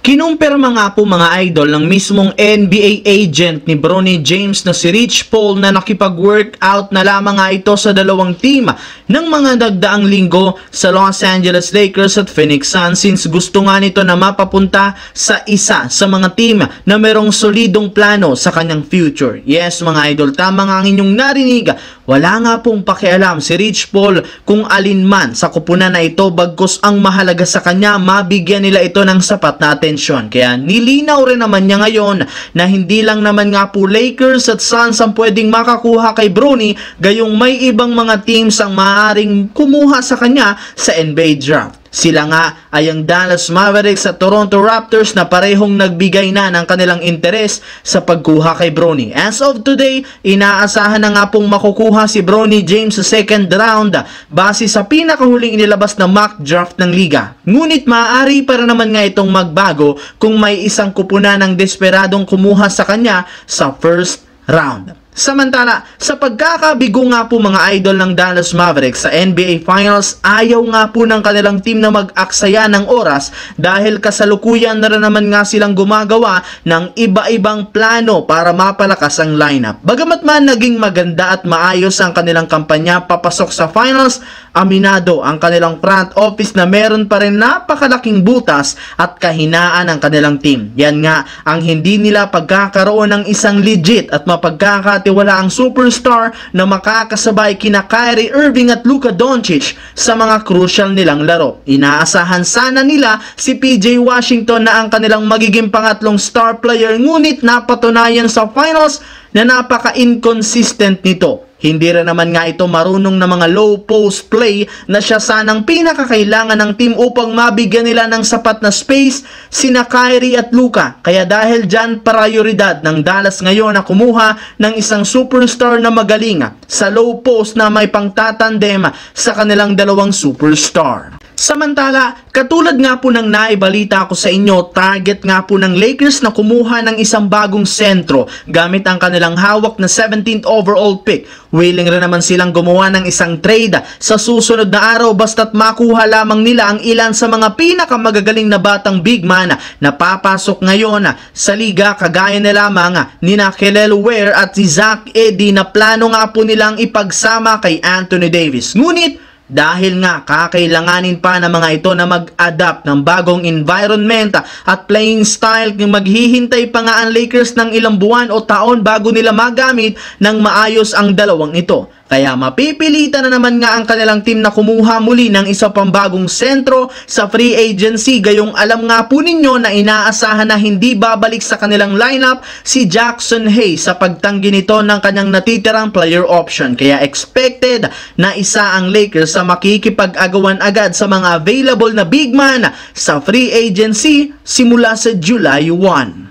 Kinumpirma nga po mga idol ng mismong NBA agent ni Bronny James na si Rich Paul na nakipag-workout na lamang nga ito sa dalawang team ng mga nagdaang linggo sa Los Angeles Lakers at Phoenix Suns, since gusto nga nito na mapapunta sa isa sa mga team na merong solidong plano sa kanyang future. Yes mga idol, tama nga ang inyong narinig. Wala nga pong pakialam si Rich Paul kung alin man sa kupunan na ito, bagkus ang mahalaga sa kanya mabigyan nila ito ng sapat na atensyon. Kaya nilinaw rin naman niya ngayon na hindi lang naman nga po Lakers at Suns ang pwedeng makakuha kay Bronny, gayong may ibang mga teams ang maaaring kumuha sa kanya sa NBA draft. Sila nga ay ang Dallas Mavericks at Toronto Raptors na parehong nagbigay na ng kanilang interes sa pagkuha kay Bronny. As of today, inaasahan na nga pong makukuha si Bronny James sa second round base sa pinakahuling inilabas na mock draft ng liga. Ngunit maaari para naman nga itong magbago kung may isang kupunan ng desperadong kumuha sa kanya sa first round. Samantala, sa pagkakabigo nga po mga idol ng Dallas Mavericks sa NBA Finals, ayaw nga po ng kanilang team na mag-aksaya ng oras dahil kasalukuyan na rin naman nga silang gumagawa ng iba-ibang plano para mapalakas ang lineup. Bagamat man naging maganda at maayos ang kanilang kampanya papasok sa Finals, aminado ang kanilang front office na meron pa rin napakalaking butas at kahinaan ang kanilang team. Yan nga ang hindi nila pagkakaroon ng isang legit at mapagkakatiwala ang superstar na makakasabay kina Kyrie Irving at Luka Doncic sa mga crucial nilang laro. Inaasahan sana nila si PJ Washington na ang kanilang magiging pangatlong star player, ngunit napatunayan sa Finals na napaka-inconsistent nito. Hindi rin naman nga ito marunong na mga low post play na siya sanang pinakakailangan ng team upang mabigyan nila ng sapat na space sina Kyrie at Luka. Kaya dahil dyan, prioridad ng Dallas ngayon na kumuha ng isang superstar na magaling sa low post na may pangtatandem sa kanilang dalawang superstar. Samantala, katulad nga po ng naibalita ko sa inyo, target nga po ng Lakers na kumuha ng isang bagong sentro gamit ang kanilang hawak na 17th overall pick. Willing rin naman silang gumawa ng isang trade sa susunod na araw basta't makuha lamang nila ang ilan sa mga pinakamagagaling na batang big man na papasok ngayon sa liga, kagaya na lamang ni Kelly Oubre at si Zach Edey na plano nga po nilang ipagsama kay Anthony Davis. Ngunit dahil nga kakailanganin pa ng mga ito na mag-adapt ng bagong environment at playing style, maghihintay pa nga ang Lakers ng ilang buwan o taon bago nila magamit ng maayos ang dalawang ito. Kaya mapipilitan na naman nga ang kanilang team na kumuha muli ng isa pang bagong sentro sa free agency, gayong alam nga po ninyo na inaasahan na hindi babalik sa kanilang lineup si Jackson Hayes sa pagtanggi nito ng kanyang natitirang player option. Kaya expected na isa ang Lakers sa makikipag-agawan agad sa mga available na big man sa free agency simula sa July 1.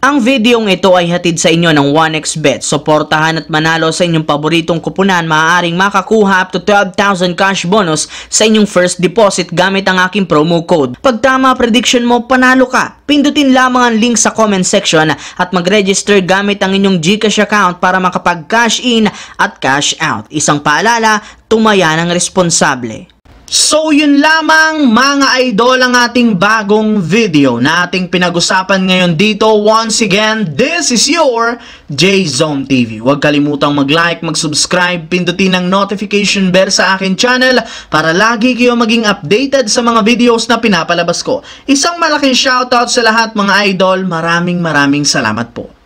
Ang videong ito ay hatid sa inyo ng 1xBet. Suportahan at manalo sa inyong paboritong kupunan. Maaaring makakuha up to 12,000 cash bonus sa inyong first deposit gamit ang aking promo code. Pag tama prediction mo, panalo ka. Pindutin lamang ang link sa comment section at mag-register gamit ang inyong GCash account para makapag-cash in at cash out. Isang paalala, tumaya ng responsable. So yun lamang mga idol ang ating bagong video na ating pinag-usapan ngayon dito. Once again, this is your J-Zone TV. Huwag kalimutang mag-like, mag-subscribe, pindutin ang notification bell sa akin channel para lagi kayo maging updated sa mga videos na pinapalabas ko. Isang malaking shoutout sa lahat mga idol. Maraming salamat po.